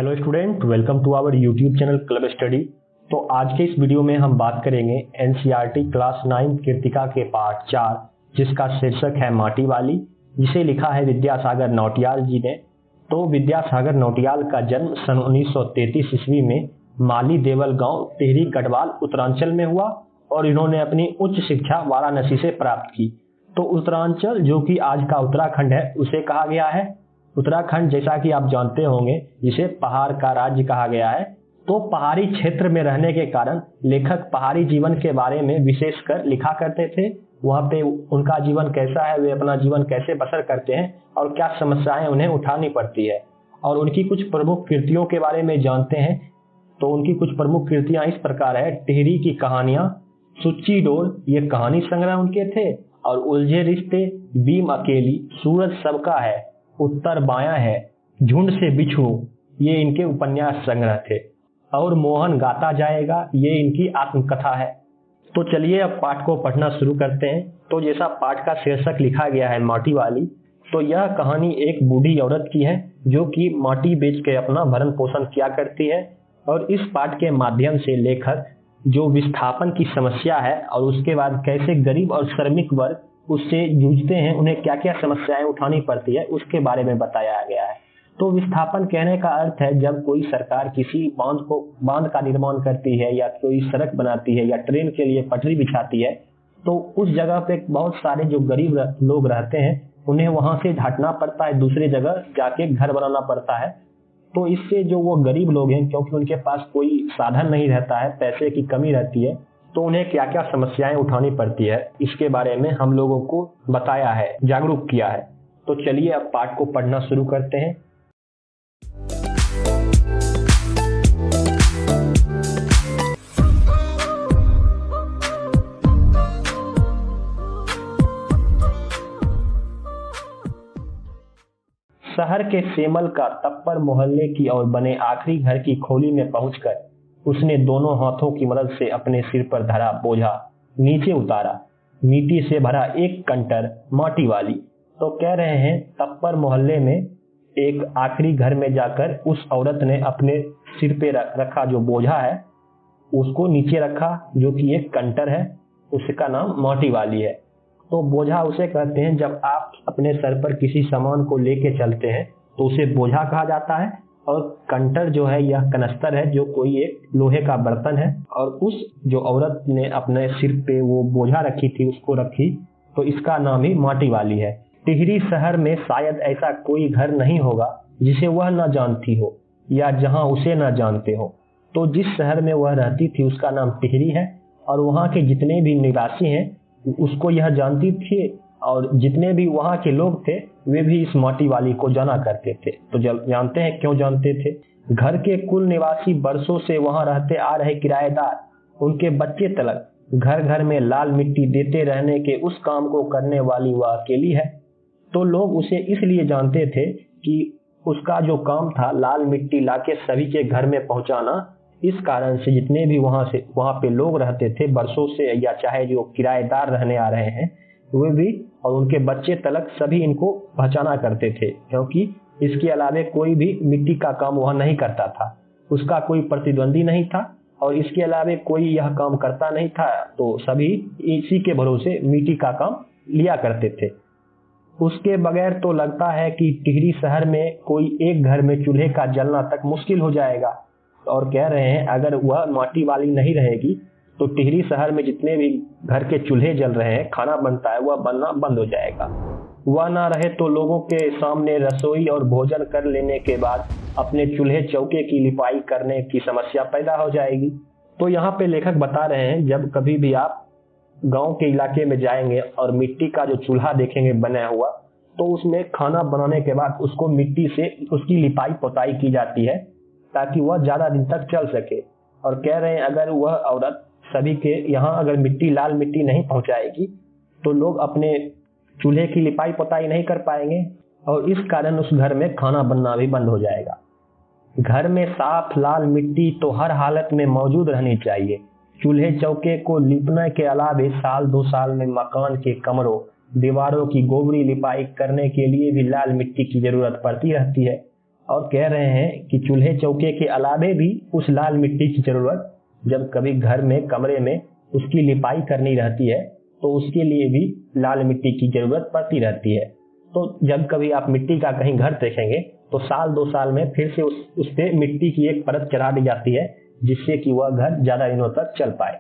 Hello student, welcome to our YouTube channel club study. तो आज के इस वीडियो में हम बात करेंगे एनसीईआरटी क्लास 9 कृतिका के पार्ट 4 जिसका शीर्षक है माटी वाली, जिसे लिखा है विद्यासागर नौटियाल जी ने। तो विद्यासागर नौटियाल का जन्म सन 1933 ईस्वी में माली देवल गांव टिहरी गढ़वाल उत्तरांचल में हुआ और इन्होंने अपनी उच्च शिक्षा वाराणसी से प्राप्त की। तो उत्तरांचल जो कि आज का उत्तराखंड है उसे कहा गया है। उत्तराखंड जैसा कि आप जानते होंगे जिसे पहाड़ का राज्य कहा गया है। तो पहाड़ी क्षेत्र में रहने के कारण लेखक पहाड़ी जीवन के बारे में विशेषकर लिखा करते थे। वहाँ पे उनका जीवन कैसा है, वे अपना जीवन कैसे बसर करते हैं और क्या समस्याएं उन्हें उठानी पड़ती है। और उनकी कुछ प्रमुख कृतियों के बारे में जानते हैं। तो उनकी कुछ प्रमुख कृतियां इस प्रकार है: टिहरी की कहानियां, सुच्ची डोर ये कहानी संग्रह उनके थे, और उलझे रिश्ते, बीम अकेली, सूरज सबका है, उत्तर बायां है, झुंड से बिछड़ूं ये इनके उपन्यास संग्रह थे, और मोहन गाता जाएगा ये इनकी आत्मकथा है। तो चलिए अब पाठ को पढ़ना शुरू करते हैं। तो जैसा पाठ का शीर्षक लिखा गया है माटी वाली, तो यह कहानी एक बूढ़ी औरत की है जो कि माटी बेच के अपना भरण पोषण किया करती है। और इस पाठ के माध्यम से लेखक जो विस्थापन की समस्या है और उसके बाद कैसे गरीब और श्रमिक वर्ग उससे जूझते हैं, उन्हें क्या क्या समस्याएं उठानी पड़ती है, उसके बारे में बताया गया है। तो विस्थापन कहने का अर्थ है जब कोई सरकार किसी बांध का निर्माण करती है या कोई सड़क बनाती है या ट्रेन के लिए पटरी बिछाती है, तो उस जगह पे बहुत सारे जो गरीब लोग रहते हैं उन्हें वहां से हटना पड़ता है, दूसरी जगह जाके घर बनाना पड़ता है। तो इससे जो वो गरीब लोग हैं, क्योंकि उनके पास कोई साधन नहीं रहता है, पैसे की कमी रहती है, तो उन्हें क्या क्या समस्याएं उठानी पड़ती है, इसके बारे में हम लोगों को बताया है, जागरूक किया है। तो चलिए अब पाठ को पढ़ना शुरू करते हैं। शहर के सेमल का तप्पर मोहल्ले की और बने आखिरी घर की खोली में पहुंचकर उसने दोनों हाथों की मदद से अपने सिर पर धरा बोझा नीचे उतारा। मिट्टी से भरा एक कंटर माटी वाली। तो कह रहे हैं तप्पर मोहल्ले में एक आखिरी घर में जाकर उस औरत ने अपने सिर पे रखा जो बोझा है उसको नीचे रखा, जो कि एक कंटर है, उसका नाम माटी वाली है। तो बोझा उसे कहते हैं जब आप अपने सर पर किसी सामान को लेके चलते हैं तो उसे बोझा कहा जाता है। और कंटर जो है यह कनस्तर है जो कोई एक लोहे का बर्तन है, और उस जो औरत ने अपने सिर पे वो बोझा रखी थी उसको रखी, तो इसका नाम ही माटी वाली है। टिहरी शहर में शायद ऐसा कोई घर नहीं होगा जिसे वह न जानती हो या जहां उसे न जानते हो। तो जिस शहर में वह रहती थी उसका नाम टिहरी है, और वहां के जितने भी निवासी हैं उसको यह जानती थी, और जितने भी वहां के लोग थे वे भी इस माटी वाली को जाना करते थे। तो जानते हैं क्यों जानते थे? घर के कुल निवासी बरसों से वहां रहते आ रहे किराएदार, उनके बच्चे तलक घर घर में लाल मिट्टी देते रहने के उस काम को करने वाली वह अकेली है। तो लोग उसे इसलिए जानते थे कि उसका जो काम था लाल मिट्टी लाके सभी के घर में पहुंचाना। इस कारण से जितने भी वहां पे लोग रहते थे बरसों से, या चाहे जो किराएदार रहने आ रहे हैं वे भी और उनके बच्चे तलक सभी इनको पहचाना करते थे, क्योंकि इसके अलावे कोई भी मिट्टी का काम वह नहीं करता था, उसका कोई प्रतिद्वंदी नहीं था, और इसके अलावे कोई यह काम करता नहीं था। तो सभी इसी के भरोसे मिट्टी का काम लिया करते थे। उसके बगैर तो लगता है कि टिहरी शहर में कोई एक घर में चूल्हे का जलना तक मुश्किल हो जाएगा। और कह रहे हैं अगर वह माटी वाली नहीं रहेगी तो टिहरी शहर में जितने भी घर के चूल्हे जल रहे हैं, खाना बनता है, वह बनना बंद हो जाएगा। वह ना रहे तो लोगों के सामने रसोई और भोजन कर लेने के बाद अपने चूल्हे चौके की लिपाई करने की समस्या पैदा हो जाएगी। तो यहाँ पे लेखक बता रहे हैं जब कभी भी आप गांव के इलाके में जाएंगे और मिट्टी का जो चूल्हा देखेंगे बना हुआ, तो उसमें खाना बनाने के बाद उसको मिट्टी से उसकी लिपाई पोताई की जाती है ताकि वह ज्यादा दिन तक चल सके। और कह रहे हैं अगर वह औरत सभी के यहाँ अगर मिट्टी लाल मिट्टी नहीं पहुंचाएगी तो लोग अपने चूल्हे की लिपाई पोताई नहीं कर पाएंगे, और इस कारण उस घर में खाना बनना भी बंद हो जाएगा। घर में साफ लाल मिट्टी तो हर हालत में मौजूद रहनी चाहिए। चूल्हे चौके को लीपने के अलावे साल 2 साल में मकान के कमरों दीवारों की गोबरी लिपाई करने के लिए भी लाल मिट्टी की जरूरत पड़ती रहती है। और कह रहे हैं कि चूल्हे चौके के अलावे भी उस लाल मिट्टी की जरूरत जब कभी घर में कमरे में उसकी लिपाई करनी रहती है तो उसके लिए भी लाल मिट्टी की जरूरत पड़ती रहती है। तो जब कभी आप मिट्टी का कहीं घर देखेंगे तो साल 2 साल में फिर से उस पे मिट्टी की एक परत चढ़ा दी जाती है जिससे कि वह घर ज्यादा दिनों तक चल पाए।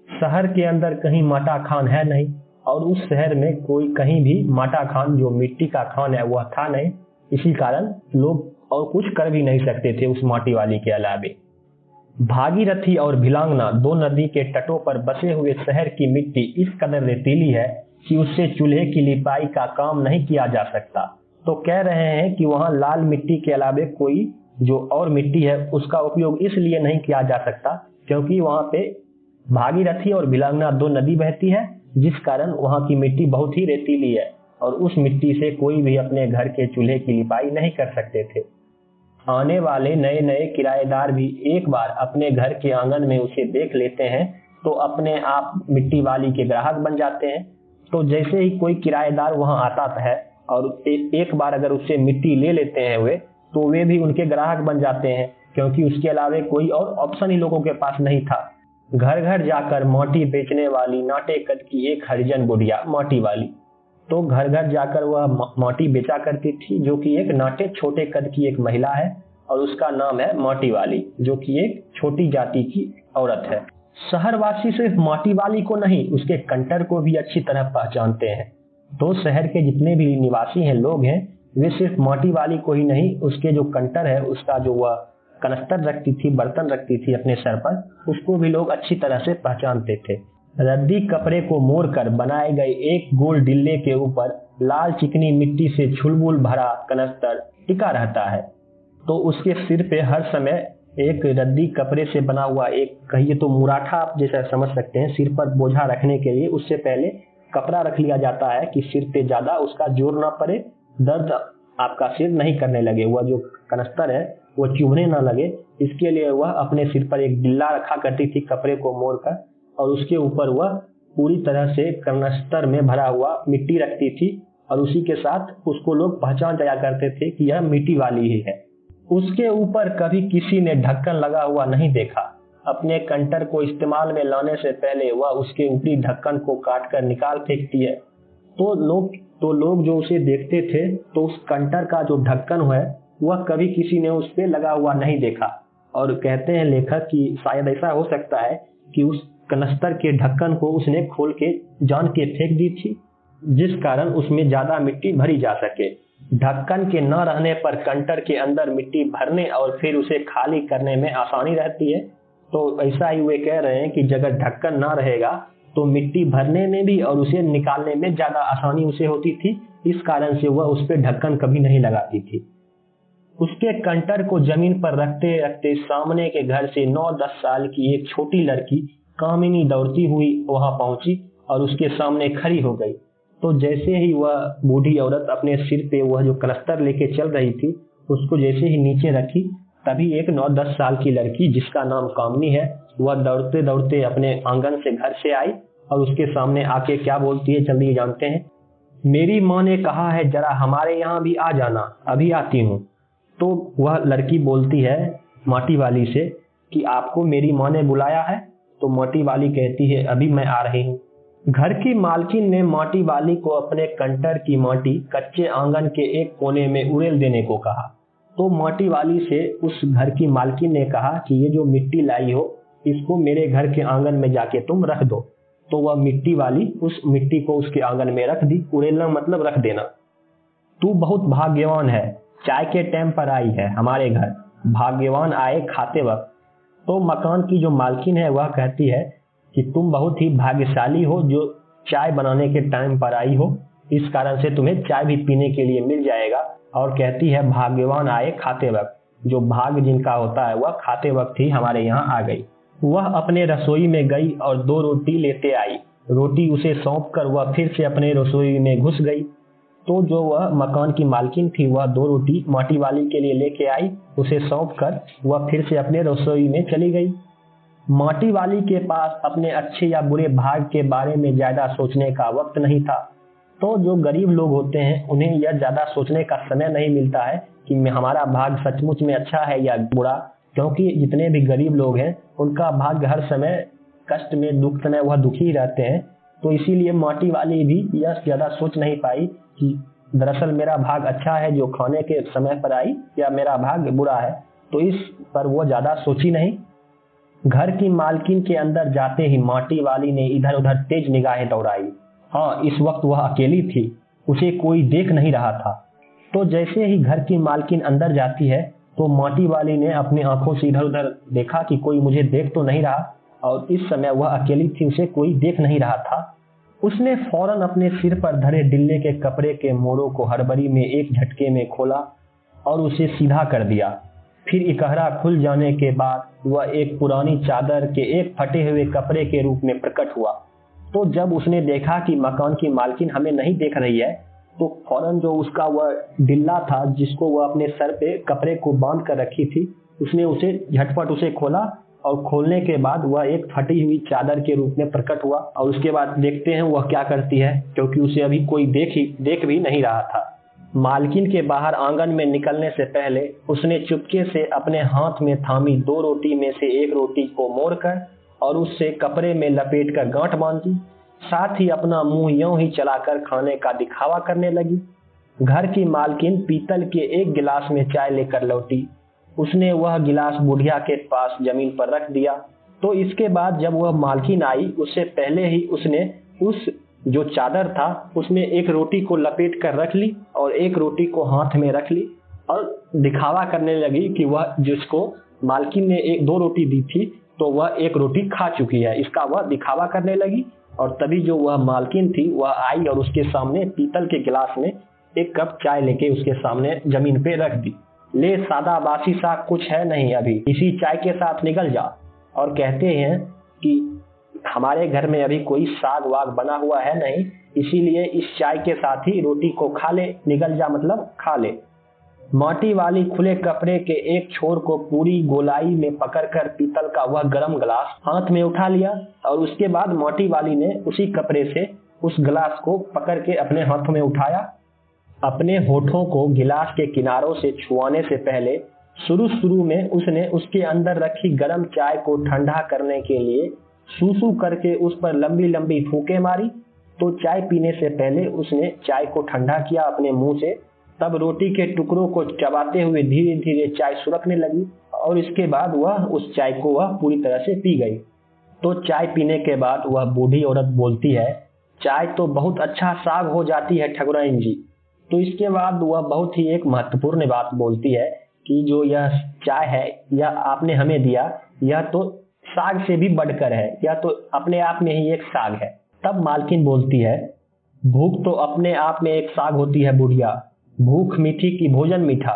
शहर के अंदर कहीं माटा खान है नहीं और उस शहर में कोई कहीं भी माटा खान जो मिट्टी का खान है वह था नहीं। इसी कारण लोग और कुछ कर भी नहीं सकते थे उस माटी वाली के अलावे। भागीरथी और भिलांगना 2 नदी के तटों पर बसे हुए शहर की मिट्टी इस कदर रेतीली है कि उससे चूल्हे की लिपाई का काम नहीं किया जा सकता। तो कह रहे हैं कि वहां लाल मिट्टी के अलावे कोई जो और मिट्टी है उसका उपयोग इसलिए नहीं किया जा सकता क्योंकि वहां पे भागीरथी और भिलांगना 2 नदी बहती है जिस कारण वहां की मिट्टी बहुत ही रेतीली है और उस मिट्टी से कोई भी अपने घर के चूल्हे की लिपाई नहीं कर सकते थे। आने वाले नए नए किराएदार भी एक बार अपने घर के आंगन में उसे देख लेते हैं तो अपने आप मिट्टी वाली के ग्राहक बन जाते हैं। तो जैसे ही कोई किराएदार वहां आता है और एक बार अगर उससे मिट्टी ले लेते हैं वे तो वे भी उनके ग्राहक बन जाते हैं क्योंकि उसके अलावा कोई और ऑप्शन ही लोगों के पास नहीं था। घर घर जाकर माटी बेचने वाली नाटे कद की एक हरिजन बुढ़िया माटी वाली, तो घर घर जाकर वह माटी बेचा करती थी जो कि एक नाटे छोटे कद की एक महिला है और उसका नाम है माटी वाली जो कि एक छोटी जाति की औरत है। शहरवासी सिर्फ माटी वाली को नहीं उसके कंटर को भी अच्छी तरह पहचानते हैं। तो शहर के जितने भी निवासी हैं लोग हैं वे सिर्फ माटी वाली को ही नहीं उसके जो कंटर है उसका जो वह कनस्तर रखती थी बर्तन रखती थी अपने सर पर उसको भी लोग अच्छी तरह से पहचानते थे। रद्दी कपड़े को मोड़कर बनाए गए एक गोल डिल्ले के ऊपर लाल चिकनी मिट्टी से छुलबुल भरा कनस्तर टिका रहता है। तो उसके सिर पे हर समय एक रद्दी कपड़े से बना हुआ एक कहिए तो मुराठा आप जैसा समझ सकते हैं सिर पर बोझा रखने के लिए उससे पहले कपड़ा रख लिया जाता है कि सिर पे ज्यादा उसका जोर ना पड़े, दर्द आपका सिर नहीं करने लगे, वह जो कनस्तर है वो चुभने ना लगे। इसके लिए वह अपने सिर पर एक डिल्ला रखा करती थी कपड़े को मोड़कर और उसके ऊपर वह पूरी तरह से कनस्तर में भरा हुआ मिट्टी रखती थी और उसी के साथ उसको लोग पहचान जाया करते थे कि यह मिट्टी वाली ही है। उसके ऊपर कभी किसी ने ढक्कन लगा हुआ नहीं देखा। अपने कंटर को इस्तेमाल में लाने से पहले वह उसके ऊपरी ढक्कन को काटकर निकाल फेंकती है। तो लोग जो उसे देखते थे तो उस कंटर का जो ढक्कन है वह कभी किसी ने उस पे लगा हुआ नहीं देखा। और कहते हैं लेखक कि शायद ऐसा हो सकता है कि उस कनस्तर के ढक्कन को उसने खोल के जान के फेंक दी थी जिस कारण उसमें ज्यादा मिट्टी भरी जा सके। ढक्कन के न रहने पर कंटर के अंदर मिट्टी भरने और फिर उसे खाली करने में आसानी रहती है। तो ऐसा ही वे कह रहे हैं कि अगर ढक्कन ना रहेगा तो मिट्टी भरने में भी और उसे निकालने में ज्यादा आसानी उसे होती थी। इस कारण से वह उस पर ढक्कन कभी नहीं लगाती थी। उसके कंटर को जमीन पर रखते रखते सामने के घर से 9-10 साल की एक छोटी लड़की कामिनी दौड़ती हुई वहां पहुंची और उसके सामने खड़ी हो गई। तो जैसे ही वह बूढ़ी औरत अपने सिर पे वह जो कनस्तर लेके चल रही थी उसको जैसे ही नीचे रखी तभी एक 9-10 साल की लड़की जिसका नाम कामिनी है वह दौड़ते दौड़ते अपने आंगन से घर से आई और उसके सामने आके क्या बोलती है जल्दी जानते हैं। मेरी माँ ने कहा है जरा हमारे यहाँ भी आ जाना, अभी आती हूँ। तो वह लड़की बोलती है माटी वाली से कि आपको मेरी माँ ने बुलाया है। तो माटी वाली कहती है अभी मैं आ रही हूँ। घर की मालकिन ने माटी वाली को अपने कंटर की माटी कच्चे आंगन के एक कोने में उड़ेल देने को कहा। तो माटी वाली से उस घर की मालकिन ने कहा कि ये जो मिट्टी लाई हो इसको मेरे घर के आंगन में जाके तुम रख दो। तो वह मिट्टी वाली उस मिट्टी को उसके आंगन में रख दी। उड़ेलना मतलब रख देना। तू बहुत भाग्यवान है, चाय के टाइम पर आई है हमारे घर, भाग्यवान आए खाते वक्त। तो मकान की जो मालकिन है वह कहती है कि तुम बहुत ही भाग्यशाली हो जो चाय बनाने के टाइम पर आई हो, इस कारण से तुम्हें चाय भी पीने के लिए मिल जाएगा। और कहती है भाग्यवान आए खाते वक्त, जो भाग्य जिनका होता है वह खाते वक्त ही हमारे यहाँ आ गई। वह अपने रसोई में गई और 2 रोटी लेते आई। रोटी उसे सौंप कर वह फिर से अपने रसोई में घुस गई। तो जो वह मकान की मालकिन थी वह 2 रोटी माटी वाली के लिए लेके आई, उसे सौंप कर वह फिर से अपने रसोई में चली गई। माटी वाली के पास अपने अच्छे या बुरे भाग्य के बारे में ज्यादा सोचने का वक्त नहीं था। तो जो गरीब लोग होते हैं उन्हें यह ज्यादा सोचने का समय नहीं मिलता है कि हमारा भाग्य सचमुच में अच्छा है या बुरा, क्योंकि जितने भी गरीब लोग हैं उनका भाग्य हर समय कष्ट में दुख समय वह दुखी ही रहते हैं। तो इसीलिए माटी वाली भी यह ज्यादा सोच नहीं पाई कि दरअसल मेरा भाग्य अच्छा है जो खाने के समय पर आई या मेरा भाग्य बुरा है, तो इस पर वो ज्यादा सोची नहीं। घर की मालकिन के अंदर जाते ही माटी वाली ने इधर उधर तेज निगाहें दौड़ाई। हाँ, इस वक्त वह अकेली थी, उसे कोई देख नहीं रहा था। तो जैसे ही घर की मालकिन अंदर जाती है तो माटी वाली ने अपनी आंखों से इधर उधर देखा कि कोई मुझे देख तो नहीं रहा, और इस समय वह अकेली थी, उसे कोई देख नहीं रहा था। उसने फौरन अपने सिर पर धरे डिल्ले के कपड़े के मोड़ों को हड़बड़ी में एक झटके में खोला और उसे सीधा कर दिया। फिर इकहरा खुल जाने के बाद वह एक पुरानी चादर के एक फटे हुए कपड़े के रूप में प्रकट हुआ। तो जब उसने देखा कि मकान की मालकिन हमें नहीं देख रही है, तो फौरन जो उसका वह डिल्ला था जिसको वह अपने सर पे कपड़े को बांध कर रखी थी, उसने उसे झटपट उसे खोला, और खोलने के बाद वह एक फटी हुई चादर के रूप में प्रकट हुआ। और उसके बाद देखते हैं वह क्या करती है, क्योंकि उसे अभी कोई देख भी नहीं रहा था। मालकिन के बाहर आंगन में निकलने से पहले उसने चुपके से अपने हाथ में थामी 2 रोटी में से एक रोटी को मोड़कर और उससे कपड़े में लपेट कर गांठ बांध दी। साथ ही अपना मुंह यूं ही चलाकर खाने का दिखावा करने लगी। घर की मालकिन पीतल के एक गिलास में चाय लेकर लौटी। उसने वह गिलास बुढ़िया के पास जमीन पर रख दिया। तो इसके बाद जब वह मालकिन आई, उससे पहले ही उसने उस जो चादर था उसमें एक रोटी को लपेट कर रख ली और एक रोटी को हाथ में रख ली और दिखावा करने लगी कि वह जिसको मालकिन ने 2 रोटी दी थी तो वह 1 रोटी खा चुकी है, इसका वह दिखावा करने लगी। और तभी जो वह मालकिन थी वह आई और उसके सामने पीतल के गिलास में 1 कप चाय लेके उसके सामने जमीन पे रख दी। ले, सादा बासी सा कुछ है नहीं, अभी इसी चाय के साथ निकल जा। और कहते हैं कि हमारे घर में अभी कोई साग वाग बना हुआ है नहीं, इसीलिए इस चाय के साथ ही रोटी को खा ले, निकल जा मतलब खा ले। माटी वाली खुले कपड़े के एक छोर को पूरी गोलाई में पकड़कर पीतल का वह गर्म गिलास हाथ में उठा लिया और उसके बाद माटी वाली ने उसी कपड़े से उस गिलास को पकड़ के अपने हाथों में उठाया। अपने होठों को गिलास के किनारों से छुआने से पहले शुरू में उसने उसके अंदर रखी गर्म चाय को ठंडा करने के लिए सूसू करके उस पर लंबी लंबी फूंके मारी। तो चाय पीने से पहले उसने चाय को ठंडा किया अपने मुंह से, तब रोटी के टुकड़ों को चबाते हुए धीरे धीरे चाय सुरकने लगी और इसके बाद वह उस चाय को वह पूरी तरह से पी गई। तो चाय पीने के बाद वह बूढ़ी औरत बोलती है, चाय तो बहुत अच्छा साग हो जाती है ठकुराइन जी। तो इसके बाद वह बहुत ही एक महत्वपूर्ण बात बोलती है कि जो यह चाय है यह आपने हमें दिया, यह तो साग से भी बढ़कर है, यह तो अपने आप में ही एक साग है। तब मालकिन बोलती है, भूख तो अपने आप में एक साग होती है बुढ़िया, भूख मीठी की भोजन मीठा।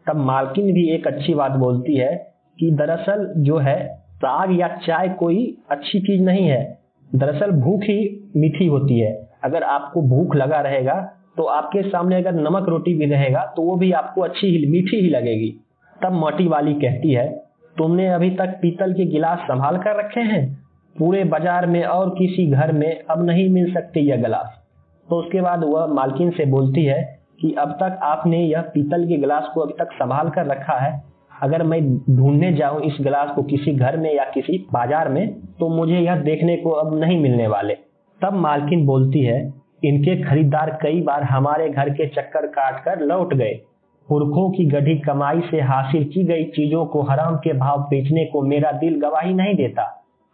तब मालकिन भी एक अच्छी बात बोलती है कि दरअसल जो है साग या चाय कोई अच्छी चीज नहीं है, दरअसल भूख ही मीठी होती है। अगर आपको भूख लगा रहेगा तो आपके सामने अगर नमक रोटी भी रहेगा तो वो भी आपको अच्छी ही मीठी ही लगेगी। तब माटी वाली कहती है, तुमने अभी तक पीतल के गिलास संभाल कर रखे हैं, पूरे बाजार में और किसी घर में अब नहीं मिल सकते यह गिलास। तो उसके बाद वह मालकिन से बोलती है कि अब तक आपने यह पीतल के गिलास को अभी तक संभाल कर रखा है, अगर मैं ढूंढने जाऊं इस गिलास को किसी घर में या किसी बाजार में तो मुझे यह देखने को अब नहीं मिलने वाले। तब मालकिन बोलती है, इनके खरीदार कई बार हमारे घर के चक्कर काट कर लौट गए, पुरखों की गढ़ी कमाई से हासिल की गई चीजों को हराम के भाव बेचने को मेरा दिल गवाही नहीं देता।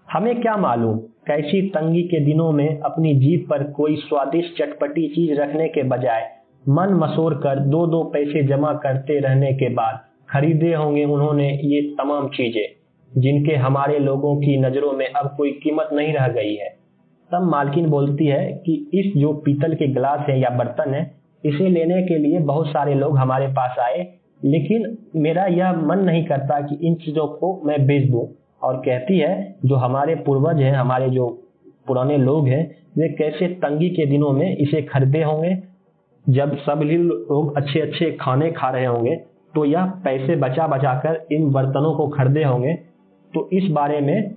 हमें क्या मालूम कैसी तंगी के दिनों में अपनी जीभ पर कोई स्वादिष्ट चटपटी चीज रखने के बजाय मन मसोर कर 2-2 पैसे जमा करते रहने के बाद खरीदे होंगे उन्होंने ये तमाम चीजें जिनके हमारे लोगों की नजरों में अब कोई कीमत नहीं रह गई है। तब मालकिन बोलती है कि इस जो पीतल के गिलास है या बर्तन है, इसे लेने के लिए बहुत सारे लोग हमारे पास आए, लेकिन मेरा यह मन नहीं करता कि इन चीजों को मैं बेच दूं। और कहती है जो हमारे पूर्वज हैं, हमारे जो पुराने लोग हैं, वे कैसे तंगी के दिनों में इसे खरीदे होंगे, जब सब लोग अच्छे अच्छे खाने खा रहे होंगे तो यह पैसे बचा बचा कर इन बर्तनों को खरीदे होंगे। तो इस बारे में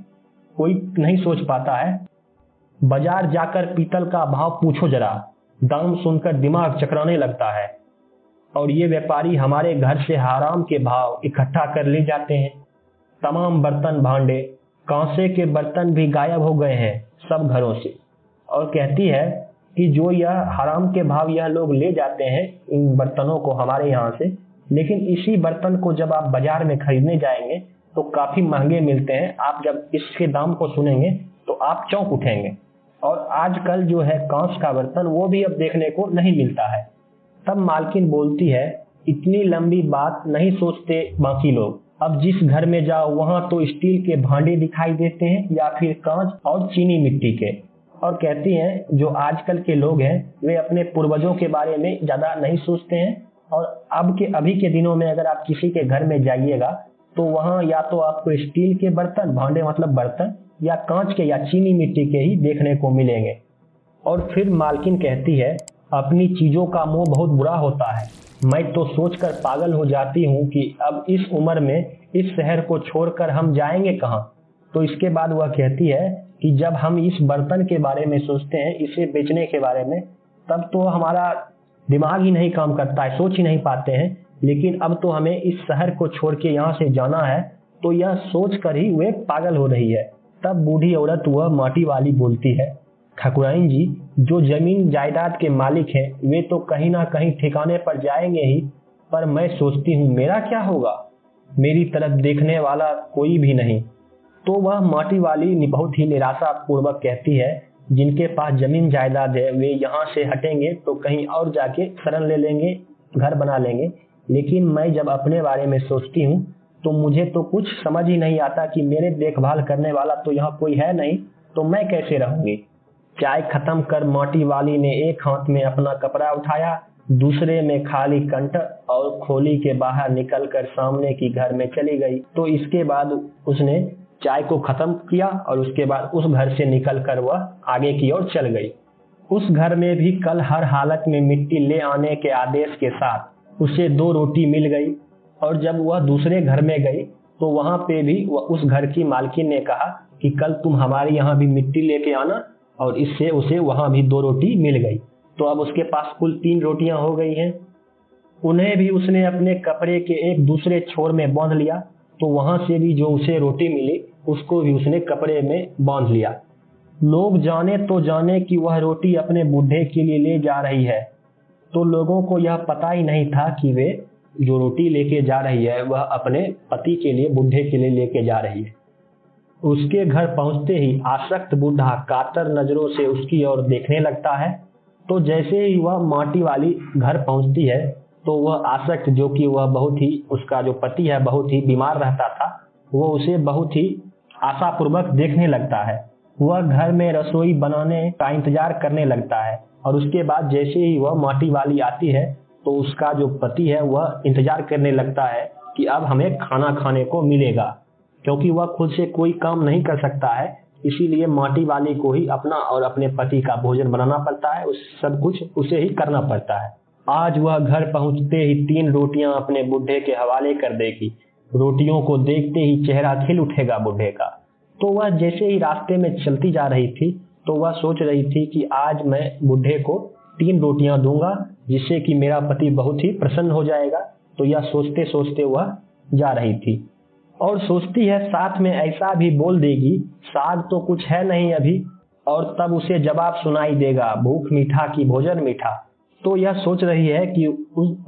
कोई नहीं सोच पाता है। बाजार जाकर पीतल का भाव पूछो जरा, दाम सुनकर दिमाग चकराने लगता है और ये व्यापारी हमारे घर से हराम के भाव इकट्ठा कर ले जाते हैं। तमाम बर्तन भांडे, कांसे के बर्तन भी गायब हो गए हैं सब घरों से। और कहती है कि जो यह हराम के भाव यह लोग ले जाते हैं इन बर्तनों को हमारे यहाँ से, लेकिन इसी बर्तन को जब आप बाजार में खरीदने जाएंगे तो काफी महंगे मिलते हैं। आप जब इसके दाम को सुनेंगे तो आप चौंक उठेंगे। और आजकल जो है कांच का बर्तन वो भी अब देखने को नहीं मिलता है। तब मालकिन बोलती है, इतनी लंबी बात नहीं सोचते बाकी लोग। अब जिस घर में जाओ वहां तो स्टील के भांडे दिखाई देते हैं या फिर कांच और चीनी मिट्टी के। और कहती हैं जो आजकल के लोग हैं वे अपने पूर्वजों के बारे में ज्यादा नहीं सोचते हैं। और अभी के दिनों में अगर आप किसी के घर में जाइएगा तो वहां या तो आपको स्टील के बर्तन, भांडे मतलब बर्तन, या कांच के या चीनी मिट्टी के ही देखने को मिलेंगे। और फिर मालकिन कहती है, अपनी चीजों का मोह बहुत बुरा होता है। मैं तो सोचकर पागल हो जाती हूँ कि अब इस उम्र में इस शहर को छोड़कर हम जाएंगे कहाँ। तो इसके बाद वह कहती है कि जब हम इस बर्तन के बारे में सोचते हैं, इसे बेचने के बारे में, तब तो हमारा दिमाग ही नहीं काम करता है, सोच ही नहीं पाते हैं। लेकिन अब तो हमें इस शहर को छोड़ के यहाँ से जाना है, तो यह सोच कर ही वे पागल हो रही है। तब बूढ़ी औरत वह माटी वाली बोलती है, ठाकुराइन जी, जो जमीन जायदाद के मालिक हैं वे तो कहीं ना कहीं ठिकाने पर जाएंगे ही, पर मैं सोचती हूँ मेरा क्या होगा, मेरी तरफ देखने वाला कोई भी नहीं। तो वह माटी वाली बहुत ही निराशा पूर्वक कहती है, जिनके पास जमीन जायदाद है वे यहाँ से हटेंगे तो कहीं और जाके शरण ले लेंगे, घर बना लेंगे। लेकिन मैं जब अपने बारे में सोचती हूँ तो मुझे तो कुछ समझ ही नहीं आता कि मेरे देखभाल करने वाला तो यहाँ कोई है नहीं, तो मैं कैसे रहूंगी। चाय खत्म कर माटी वाली ने एक हाथ में अपना कपड़ा उठाया, दूसरे में खाली कंठ और खोली के बाहर निकलकर सामने की घर में चली गई। तो इसके बाद उसने चाय को खत्म किया और उसके बाद उस घर से निकलकर वह आगे की ओर चल गई। उस घर में भी कल हर हालत में मिट्टी ले आने के आदेश के साथ उसे 2 रोटी मिल गई। और जब वह दूसरे घर में गई तो वहां पे भी उस घर की मालकिन ने कहा कि कल तुम हमारे यहाँ भी मिट्टी लेके आना, और इससे उसे वहां भी 2 रोटी मिल गई। तो अब उसके पास कुल 3 रोटियां हो गई हैं। उन्हें भी उसने अपने कपड़े के एक दूसरे छोर में बांध लिया, तो वहां से भी जो उसे रोटी मिली उसको भी उसने कपड़े में बांध लिया। लोग जाने तो जाने कि वह रोटी अपने बूढ़े के लिए ले जा रही है, तो लोगों को यह पता ही नहीं था कि वे जो रोटी लेके जा रही है वह अपने पति के लिए, बूढ़े के लिए लेके जा रही है। उसके घर पहुंचते ही आसक्त बूढ़ा कातर नजरों से उसकी ओर देखने लगता है। तो जैसे ही वह माटी वाली घर पहुंचती है तो वह आसक्त, जो कि वह बहुत ही, उसका जो पति है बहुत ही बीमार रहता था, वो उसे बहुत ही आशापूर्वक देखने लगता है। वह घर में रसोई बनाने का इंतजार करने लगता है। और उसके बाद जैसे ही वह माटी वाली आती है तो उसका जो पति है वह इंतजार करने लगता है कि अब हमें खाना खाने को मिलेगा, क्योंकि वह खुद से कोई काम नहीं कर सकता है। इसीलिए माटी वाली को ही अपना और अपने पति का भोजन बनाना पड़ता है, उस सब कुछ उसे ही करना पड़ता है। आज वह घर पहुंचते ही 3 रोटियां अपने बूढ़े के हवाले कर देगी। रोटियों को देखते ही चेहरा खिल उठेगा बूढ़े का। तो वह जैसे ही रास्ते में चलती जा रही थी तो वह सोच रही थी कि आज मैं बूढ़े को 3 रोटियां दूंगा, जिससे कि मेरा पति बहुत ही प्रसन्न हो जाएगा। तो यह सोचते सोचते वह जा रही थी और सोचती है साथ में ऐसा भी बोल देगी, साग तो कुछ है नहीं अभी, और तब उसे जवाब सुनाई देगा, भूख मीठा की भोजन मीठा। तो यह सोच रही है कि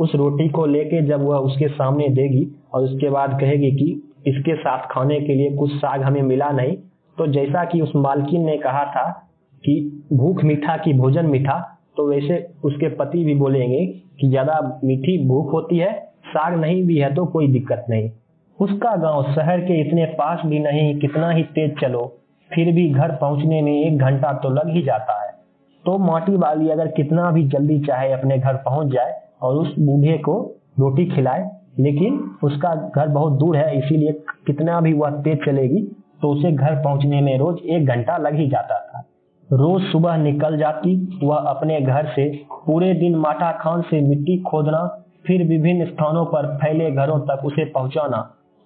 उस रोटी को लेके जब वह उसके सामने देगी और उसके बाद कहेगी कि इसके साथ खाने के लिए कुछ साग हमें मिला नहीं, तो जैसा कि उस मालकिन ने कहा था कि भूख मीठा की भोजन मीठा, तो वैसे उसके पति भी बोलेंगे कि ज्यादा मीठी भूख होती है, साग नहीं भी है तो कोई दिक्कत नहीं। उसका गांव शहर के इतने पास भी नहीं, कितना ही तेज चलो फिर भी घर पहुंचने में 1 घंटा तो लग ही जाता है। तो माटी वाली अगर कितना भी जल्दी चाहे अपने घर पहुंच जाए और उस बूढ़े को रोटी खिलाए, लेकिन उसका घर बहुत दूर है, इसीलिए कितना भी वह तेज चलेगी तो उसे घर पहुंचने में रोज 1 घंटा लग ही जाता था। रोज सुबह निकल जाती वह अपने घर से, पूरे दिन माटा खान से मिट्टी खोदना, फिर विभिन्न स्थानों पर फैले घरों तक उसे पहुंचाना।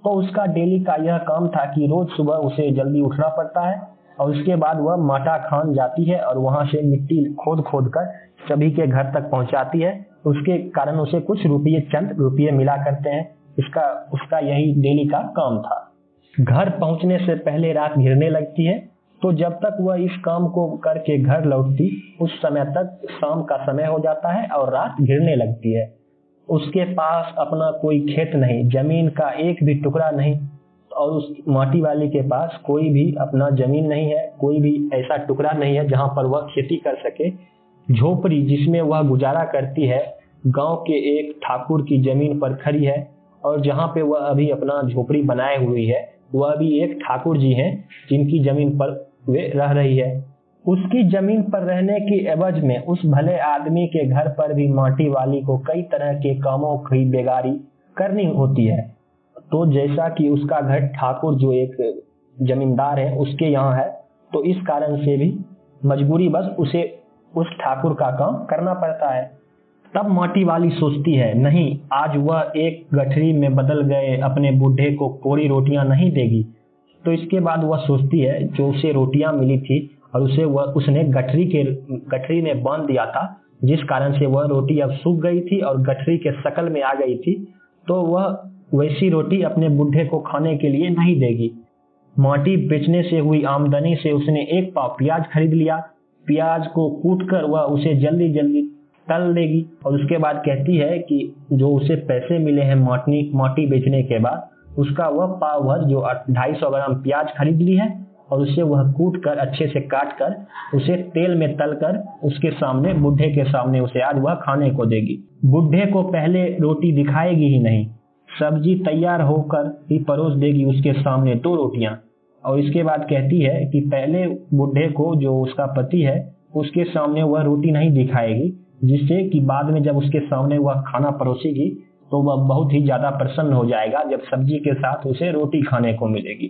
तो उसका डेली का यह काम था कि रोज सुबह उसे जल्दी उठना पड़ता है और उसके बाद वह माटा खान जाती है और वहां से मिट्टी खोद खोद कर सभी के घर तक पहुंचाती है। उसके कारण उसे कुछ रुपये, चंद रुपये मिला करते हैं। उसका यही डेली का काम था। घर पहुंचने से पहले रात घिरने लगती है, तो जब तक वह इस काम को करके घर लौटती उस समय तक शाम का समय हो जाता है और रात घिरने लगती है। उसके पास अपना कोई खेत नहीं, जमीन का एक भी टुकड़ा नहीं, और उस माटी वाली के पास कोई भी अपना जमीन नहीं है, कोई भी ऐसा टुकड़ा नहीं है जहां पर वह खेती कर सके। झोपड़ी जिसमें वह गुजारा करती है गांव के एक ठाकुर की जमीन पर खड़ी है, और जहां पे वह अभी अपना झोपड़ी बनाए हुई है वह भी एक ठाकुर जी हैं जिनकी जमीन पर वे रह रही है। उसकी जमीन पर रहने की एवज में उस भले आदमी के घर पर भी माटी वाली को कई तरह के कामों की बेगारी करनी होती है। तो जैसा कि उसका घर ठाकुर जो एक जमींदार है उसके यहाँ है, तो इस कारण से भी मजबूरी बस उसे उस ठाकुर का काम करना पड़ता है। तब माटी वाली सोचती है, नहीं, आज वह एक गठरी में बदल गए अपने बूढ़े को कोरी रोटियां नहीं देगी। तो इसके बाद वह सोचती है जो उसे रोटियां मिली थी और उसने गठरी में बांध दिया था, जिस कारण से वह रोटी अब सूख गई थी और गठरी के शकल में आ गई थी, तो वह वैसी रोटी अपने बूढ़े को खाने के लिए नहीं देगी। माटी बेचने से हुई आमदनी से उसने एक पाव प्याज खरीद लिया। प्याज को कूट कर वह उसे जल्दी जल्दी तल देगी, और उसके बाद कहती है कि जो उसे पैसे मिले हैं माटी बेचने के बाद, उसका वह पाव भर जो 250 ग्राम प्याज खरीद ली है और उसे वह कूट कर अच्छे से काट कर उसे तेल में तल कर उसके सामने, बूढ़े के सामने उसे आज वह खाने को देगी। बूढ़े को पहले रोटी दिखाएगी ही नहीं, सब्जी तैयार होकर ही परोस देगी उसके सामने 2 रोटियां, और इसके बाद कहती है कि पहले बूढ़े को जो उसका पति है उसके सामने वह रोटी नहीं दिखाएगी, जिससे कि बाद में जब उसके सामने वह खाना परोसेगी तो वह बहुत ही ज्यादा प्रसन्न हो जाएगा जब सब्जी के साथ उसे रोटी खाने को मिलेगी।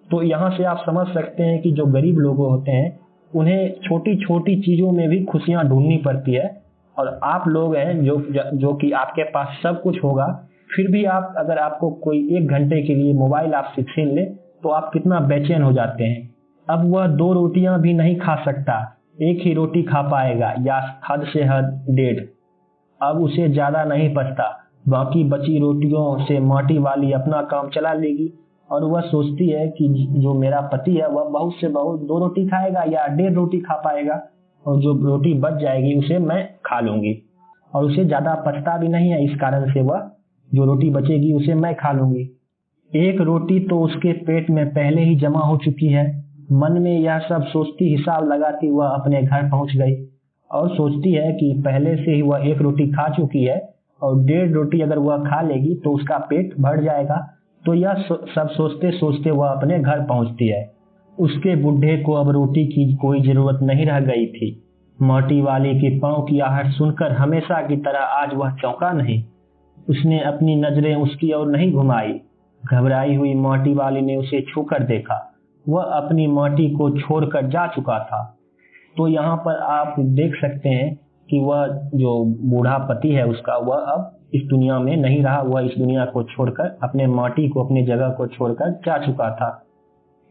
तो यहाँ से आप समझ सकते हैं कि जो गरीब लोग होते हैं उन्हें छोटी छोटी चीजों में भी खुशियां ढूंढनी पड़ती है, और आप लोग हैं जो कि आपके पास सब कुछ होगा, फिर भी अगर आपको कोई 1 घंटे के लिए मोबाइल आपसे छीन ले तो आप कितना बेचैन हो जाते हैं। अब वह 2 रोटियां भी नहीं खा सकता, एक ही रोटी खा पाएगा या हद से हद 1.5। अब उसे ज्यादा नहीं बचता, बाकी बची रोटियों से माटी वाली अपना काम चला लेगी, और वह सोचती है कि जो मेरा पति है वह बहुत से बहुत 2 रोटी खाएगा या 1.5 रोटी खा पाएगा, और जो रोटी बच जाएगी उसे मैं खा लूंगी, और उसे ज्यादा पचता भी नहीं है, इस कारण से वह जो रोटी बचेगी उसे मैं खा लूंगी। एक रोटी तो उसके पेट में पहले ही जमा हो चुकी है। मन में यह सब सोचती हिसाब लगाती वह अपने घर पहुंच गई, और सोचती है कि पहले से ही वह 1 रोटी खा चुकी है और 1.5 रोटी अगर वह खा लेगी तो उसका पेट भर जाएगा। तो यह सब सोचते सोचते वह अपने घर पहुंचती है। उसके बूढ़े को अब रोटी की कोई जरूरत नहीं रह गई थी। माटी वाली के पांव की आहट सुनकर हमेशा की तरह आज वह चौंका नहीं। उसने अपनी नजरें उसकी ओर नहीं घुमाई। घबराई हुई माटी वाली ने उसे छूकर देखा, वह अपनी माटी को छोड़कर जा चुका था। तो यहाँ पर आप देख सकते हैं कि वह जो बूढ़ा पति है उसका, वह अब इस दुनिया में नहीं रहा, वह इस दुनिया को छोड़कर अपने माटी को, अपनी जगह को छोड़कर जा चुका था।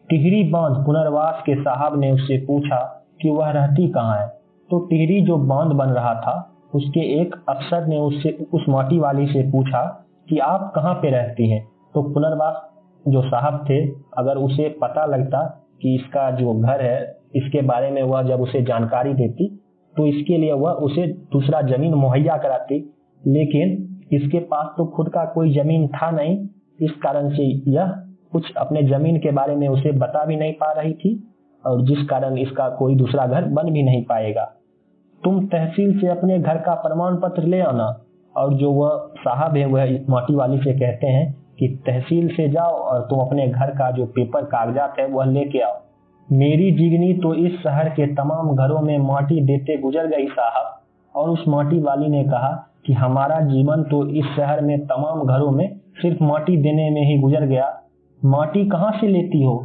टिहरी बांध पुनर्वास के साहब ने उससे पूछा कि वह रहती कहाँ है। तो टिहरी जो बांध बन रहा था उसके एक अफसर ने उस माटी वाली से पूछा कि आप कहाँ पे रहती हैं। तो पुनर्वास जो साहब थे, अगर उसे पता लगता कि इसका जो घर है इसके बारे में वह जब उसे जानकारी देती तो इसके लिए वह उसे दूसरा जमीन मुहैया कराती, लेकिन इसके पास तो खुद का कोई जमीन था नहीं, इस कारण से यह कुछ अपने जमीन के बारे में उसे बता भी नहीं पा रही थी, और जिस कारण इसका कोई दूसरा घर बन भी नहीं पाएगा। तुम तहसील से अपने घर का प्रमाण पत्र ले आना। और जो वह साहब है वह माटी वाली से कहते हैं कि तहसील से जाओ और तुम अपने घर का जो पेपर कागजात है वह लेके आओ। मेरी जिगनी तो इस शहर के तमाम घरों में माटी देते गुजर गई साहब। और उस माटी वाली ने कहा कि हमारा जीवन तो इस शहर में तमाम घरों में सिर्फ माटी देने में ही गुजर गया, माटी कहाँ से लेती हो।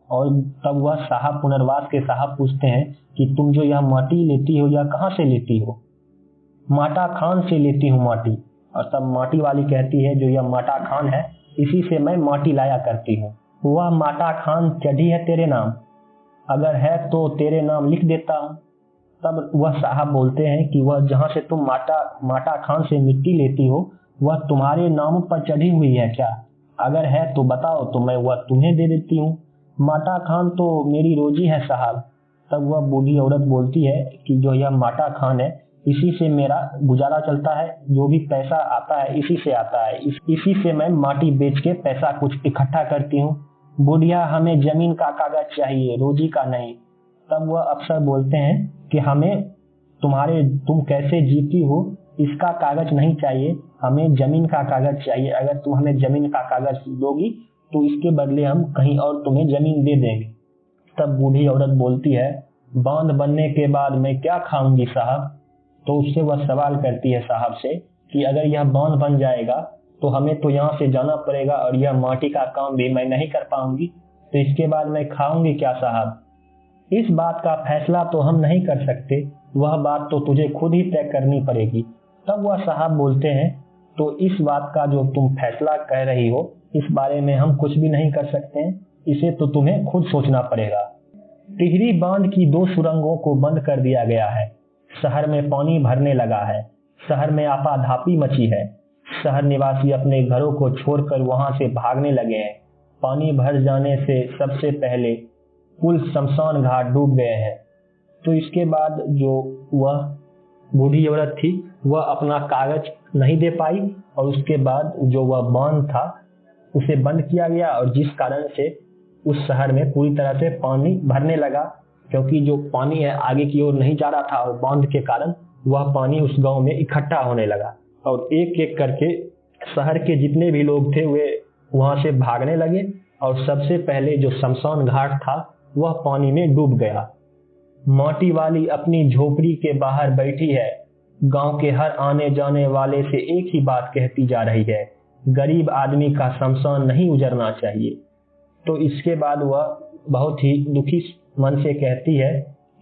और तब वह साहब, पुनर्वास के साहब पूछते हैं कि तुम जो यह माटी लेती हो यह कहाँ से लेती हो। माटा खान से लेती हूँ माटी। और तब माटी वाली कहती है जो यह माटा खान है इसी से मैं माटी लाया करती हूँ। वह माटा खान चढ़ी है तेरे नाम। अगर है तो तेरे नाम लिख देता हूँ। तब वह साहब बोलते हैं कि वह जहाँ से तुम माटा खान से मिट्टी लेती हो वह तुम्हारे नाम पर चढ़ी हुई है क्या? अगर है तो बताओ तो मैं वह तुम्हें दे देती हूँ। माटा खान तो मेरी रोजी है साहब। तब वह बूढ़ी औरत बोलती है कि जो यह माटा खान है इसी से मेरा गुजारा चलता है, जो भी पैसा आता है इसी से आता है, इसी से मैं माटी बेच के पैसा कुछ इकट्ठा करती हूँ। बुढ़िया हमें जमीन का कागज चाहिए, रोजी का नहीं। तब वह अफसर बोलते हैं कि हमें तुम कैसे जीती हो इसका कागज नहीं चाहिए, हमें जमीन का कागज चाहिए। अगर तुम हमें जमीन का कागज दोगी तो इसके बदले हम कहीं और तुम्हें जमीन दे देंगे। तब बूढ़ी औरत बोलती है, बांध बनने के बाद मैं क्या खाऊंगी साहब? तो उससे वह सवाल करती है साहब से कि अगर यह बांध बन जाएगा तो हमें तो यहाँ से जाना पड़ेगा और यह माटी का काम भी मैं नहीं कर पाऊंगी, तो इसके बाद मैं खाऊंगी क्या साहब? इस बात का फैसला तो हम नहीं कर सकते, वह बात तो तुझे खुद ही तय करनी पड़ेगी। तब वह साहब बोलते हैं, तो इस बात का जो तुम फैसला कह रही हो इस बारे में हम कुछ भी नहीं कर सकते हैं, इसे तो तुम्हें खुद सोचना पड़ेगा। टिहरी बांध की 2 सुरंगों को बंद कर दिया गया है। शहर में पानी भरने लगा है। शहर में आपाधापी मची है। शहर निवासी अपने घरों को छोड़कर वहां से भागने लगे हैं। पानी भर जाने से सबसे पहले पुल शमशान घाट डूब गए हैं। तो इसके बाद जो वह बूढ़ी औरत थी वह अपना कागज नहीं दे पाई और उसके बाद जो वह बांध था उसे बंद किया गया और जिस कारण से उस शहर में पूरी तरह से पानी भरने लगा, क्योंकि जो पानी है आगे की ओर नहीं जा रहा था और बांध के कारण वह पानी उस गांव में इकट्ठा होने लगा और एक एक करके शहर के जितने भी लोग थे वे वहां से भागने लगे और सबसे पहले जो शमशान घाट था वह पानी में डूब गया। माटी वाली अपनी झोपड़ी के बाहर बैठी है, गांव के हर आने जाने वाले से एक ही बात कहती जा रही है, गरीब आदमी का शमशान नहीं उजरना चाहिए। तो इसके बाद वह बहुत ही दुखी मन से कहती है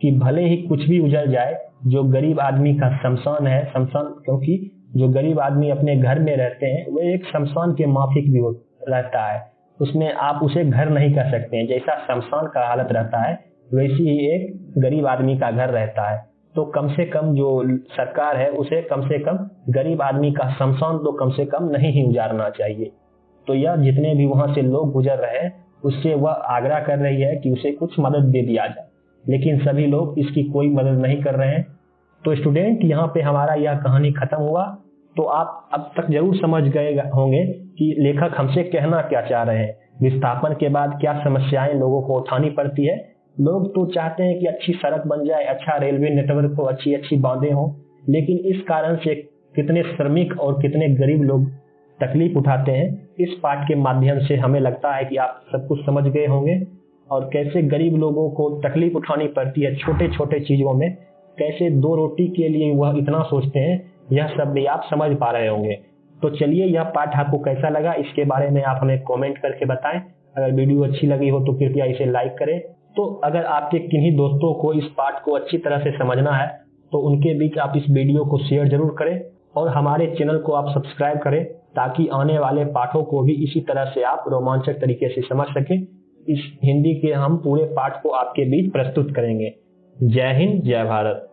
कि भले ही कुछ भी उजड़ जाए, जो गरीब आदमी का शमशान है, शमशान क्योंकि जो गरीब आदमी अपने घर में रहते हैं वह एक शमशान के माफिक भी रहता है, उसमें आप उसे घर नहीं कह सकते हैं। जैसा शमशान का हालत रहता है वैसी ही एक गरीब आदमी का घर रहता है। तो कम से कम जो सरकार है उसे कम से कम गरीब आदमी का शमशान तो कम से कम नहीं ही उजाड़ना चाहिए। तो यह जितने भी वहां से लोग गुजर रहे हैं उससे वह आग्रह कर रही है कि उसे कुछ मदद दे दिया जाए, लेकिन सभी लोग इसकी कोई मदद नहीं कर रहे हैं। तो स्टूडेंट यहाँ पे हमारा यह कहानी खत्म हुआ। तो आप अब तक जरूर समझ गए होंगे कि लेखक हमसे कहना क्या चाह रहे हैं। विस्थापन के बाद क्या समस्याएं लोगों को उठानी पड़ती है। लोग तो चाहते हैं कि अच्छी सड़क बन जाए, अच्छा रेलवे नेटवर्क हो, अच्छी अच्छी बांधें हो, लेकिन इस कारण से कितने श्रमिक और कितने गरीब लोग तकलीफ उठाते हैं। इस पाठ के माध्यम से हमें लगता है कि आप सब कुछ समझ गए होंगे और कैसे गरीब लोगों को तकलीफ उठानी पड़ती है छोटे छोटे चीजों में, कैसे 2 रोटी के लिए वह इतना सोचते हैं, यह सब भी आप समझ पा रहे होंगे। तो चलिए, यह पाठ आपको कैसा लगा इसके बारे में आप हमें कमेंट करके बताएं। अगर वीडियो अच्छी लगी हो तो कृपया इसे लाइक करें। तो अगर आपके किन्हीं दोस्तों को इस पाठ को अच्छी तरह से समझना है तो उनके बीच आप इस वीडियो को शेयर जरूर करें और हमारे चैनल को आप सब्सक्राइब करें ताकि आने वाले पाठों को भी इसी तरह से आप रोमांचक तरीके से समझ सकें। इस हिंदी के हम पूरे पाठ को आपके बीच प्रस्तुत करेंगे। जय हिंद, जय भारत।